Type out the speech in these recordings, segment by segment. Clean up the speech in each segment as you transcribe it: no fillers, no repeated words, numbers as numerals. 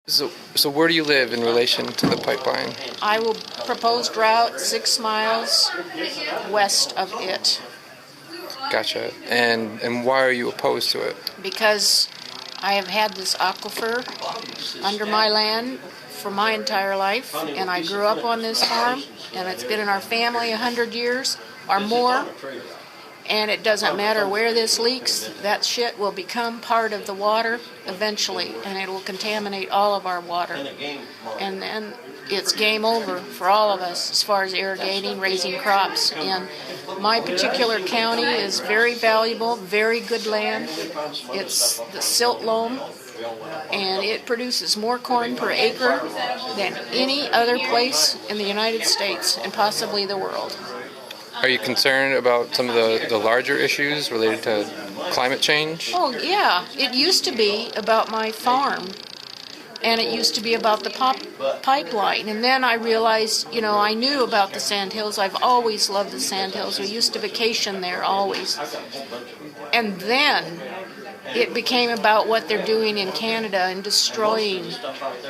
So where do you live in relation to the pipeline? I will proposed route 6 miles west of it. Gotcha. And why are you opposed to it? Because I have had this aquifer under my land for my entire life, and I grew up on this farm, and it's been in our family 100 years or more, and it doesn't matter where this leaks, that shit will become part of the water eventually, and it will contaminate all of our water. And then it's game over for all of us as far as irrigating, raising crops. And my particular county is very valuable, very good land. It's the silt loam, and it produces more corn per acre than any other place in the United States and possibly the world. Are you concerned about some of the larger issues related to climate change? Oh, yeah. It used to be about my farm, and it used to be about the pipeline. And then I realized, I knew about the Sandhills. I've always loved the Sandhills. We used to vacation there always. And then it became about what they're doing in Canada and destroying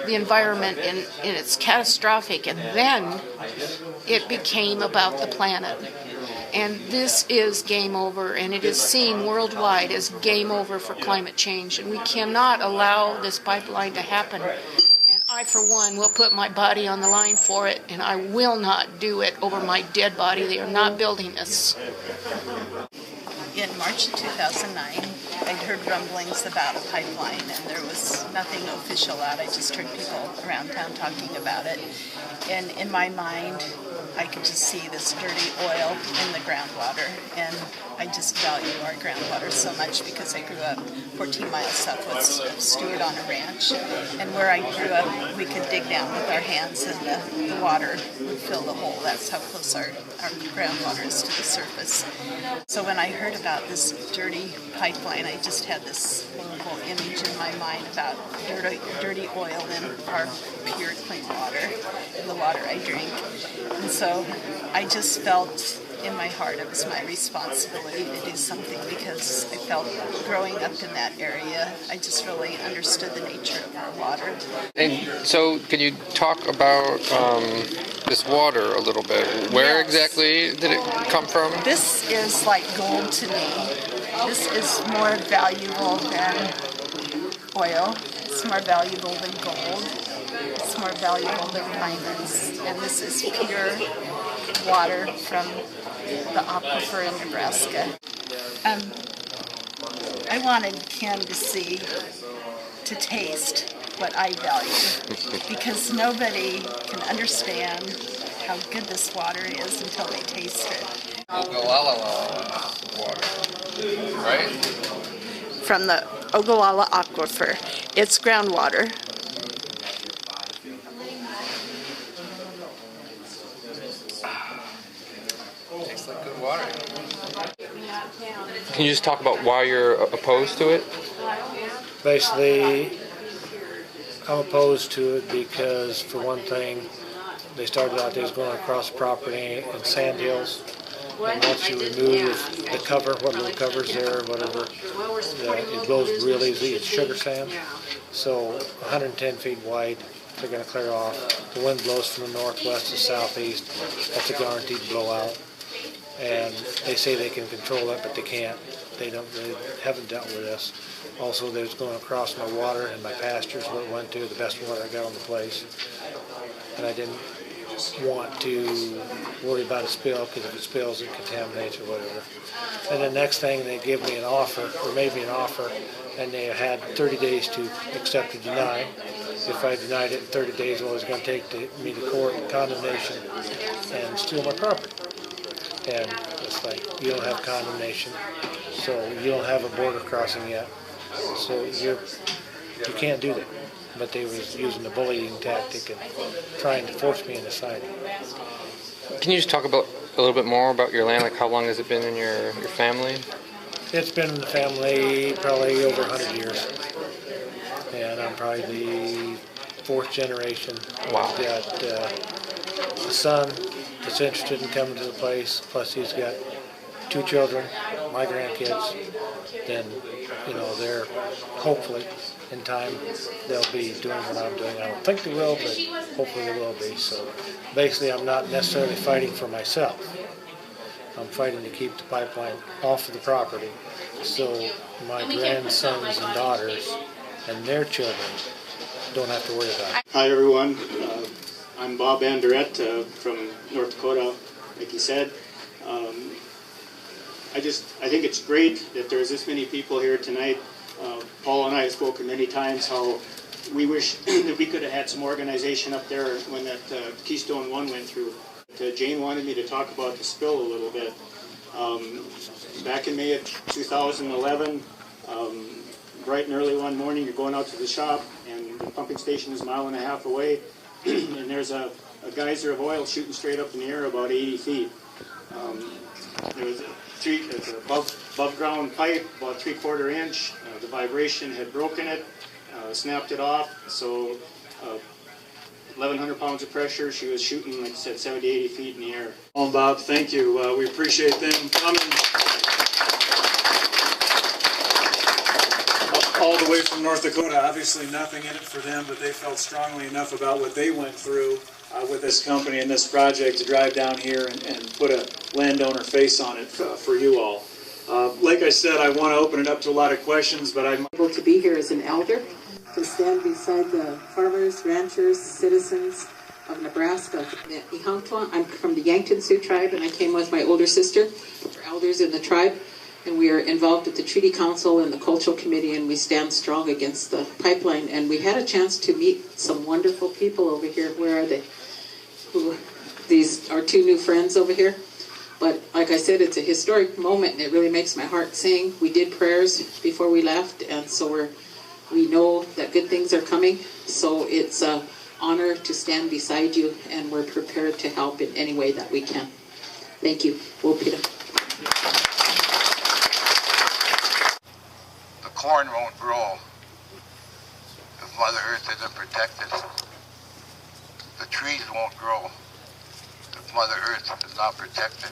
the environment, and it's catastrophic. And then it became about the planet. And this is game over, and it is seen worldwide as game over for climate change. And we cannot allow this pipeline to happen. And I, for one, will put my body on the line for it, and I will not do it over my dead body. They are not building this. In March of 2009, I'd heard rumblings about a pipeline, and there was nothing official out. I just heard people around town talking about it. And in my mind, I could just see this dirty oil in the groundwater. And I just value our groundwater so much because I grew up 14 miles southwest of Stewart on a ranch. And where I grew up, we could dig down with our hands and the water would fill the hole. That's how close our groundwater is to the surface. So when I heard about this dirty pipeline, I just had this horrible image in my mind about dirty oil in our pure, clean water, in the water I drink. And so I just felt in my heart it was my responsibility to do something, because I felt growing up in that area, I just really understood the nature of our water. And so can you talk about this water a little bit? Where exactly did it come from? This is like gold to me. This is more valuable than oil. It's more valuable than gold. It's more valuable than diamonds. And this is pure water from the aquifer in Nebraska. I wanted Ken to see, to taste what I value, because nobody can understand how good this water is until they taste it. Ogallala water, right? From the Ogallala aquifer. It's groundwater. Tastes like good water. Can you just talk about why you're opposed to it? Basically, I'm opposed to it because, for one thing, they started out, they was going across the property in sandhills. And once you remove the cover, what little cover's there, whatever, it blows real easy. It's sugar sand. So 110 feet wide, they're going to clear off. The wind blows from the northwest to southeast. That's a guaranteed blowout. And they say they can control it, but they can't. They haven't dealt with this. Also, there's going across my water and my pastures where it went to, the best water I got on the place. And I didn't want to worry about a spill, because if it spills, it contaminates or whatever. And the next thing, they give me an offer, or made me an offer, and they had 30 days to accept or deny. If I denied it in 30 days, well, it was going to take me to court, condemnation, and steal my property. And it's like, you don't have condemnation, so you don't have a border crossing yet, so you can't do that. But they was using the bullying tactic and trying to force me into signing. Can you just talk about a little bit more about your land? Like, how long has it been in your family? It's been in the family probably over 100 years. And I'm probably the 4th generation. Wow. I've got a son that's interested in coming to the place, plus he's got 2 children, my grandkids. Then, they're hopefully in time they'll be doing what I'm doing. I don't think they will, but hopefully they will be. So basically I'm not necessarily fighting for myself. I'm fighting to keep the pipeline off of the property so my grandsons and daughters and their children don't have to worry about it. Hi everyone, I'm Bob Anderett from North Dakota, like he said. I think it's great that there's this many people here tonight. Paul and I have spoken many times how we wish that we could have had some organization up there when that Keystone 1 went through. Jane wanted me to talk about the spill a little bit. Back in May of 2011, bright and early one morning, you're going out to the shop, and the pumping station is 1.5 miles away, and there's a geyser of oil shooting straight up in the air about 80 feet. There was it's an above ground pipe, about 3/4 inch. The vibration had broken it, snapped it off, so 1,100 pounds of pressure. She was shooting, like I said, 70, 80 feet in the air. Well, Bob, thank you. We appreciate them coming all the way from North Dakota. Obviously nothing in it for them, but they felt strongly enough about what they went through with this company and this project to drive down here and put a landowner face on it for you all. Like I said, I want to open it up to a lot of questions, but I'm able to be here as an elder, to stand beside the farmers, ranchers, citizens of Nebraska. I'm from the Yankton Sioux tribe, and I came with my older sister. We're elders in the tribe, and we are involved with the Treaty Council and the Cultural Committee, and we stand strong against the pipeline. And we had a chance to meet some wonderful people over here. Where are they? These are two new friends over here. But like I said, it's a historic moment, and it really makes my heart sing. We did prayers before we left, and so we know that good things are coming. So it's an honor to stand beside you, and we're prepared to help in any way that we can. Thank you. Peter. The corn won't grow if Mother Earth isn't protected. The trees won't grow if Mother Earth is not protected.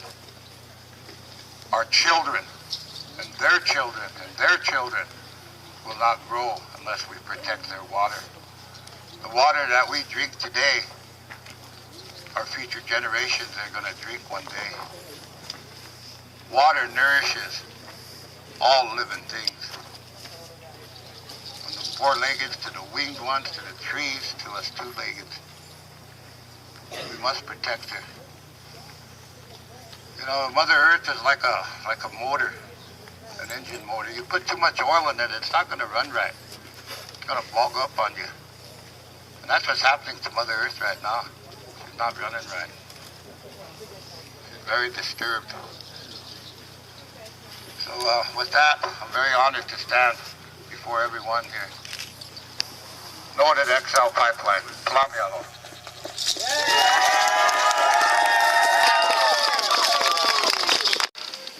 Our children and their children and their children will not grow unless we protect their water. The water that we drink today, our future generations are going to drink one day. Water nourishes all living things. From the four-legged to the winged ones to the trees to us two-legged. We must protect her. You know, Mother Earth is like a motor, an engine motor. You put too much oil in it, it's not going to run right. It's going to bog up on you. And that's what's happening to Mother Earth right now. She's not running right. She's very disturbed. So with that, I'm very honored to stand before everyone here. Noted XL pipeline. Plamialo.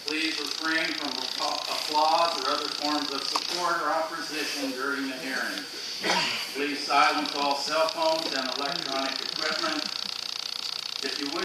Please refrain from applause or other forms of support or opposition during the hearing. Please silence all cell phones and electronic equipment. If you wish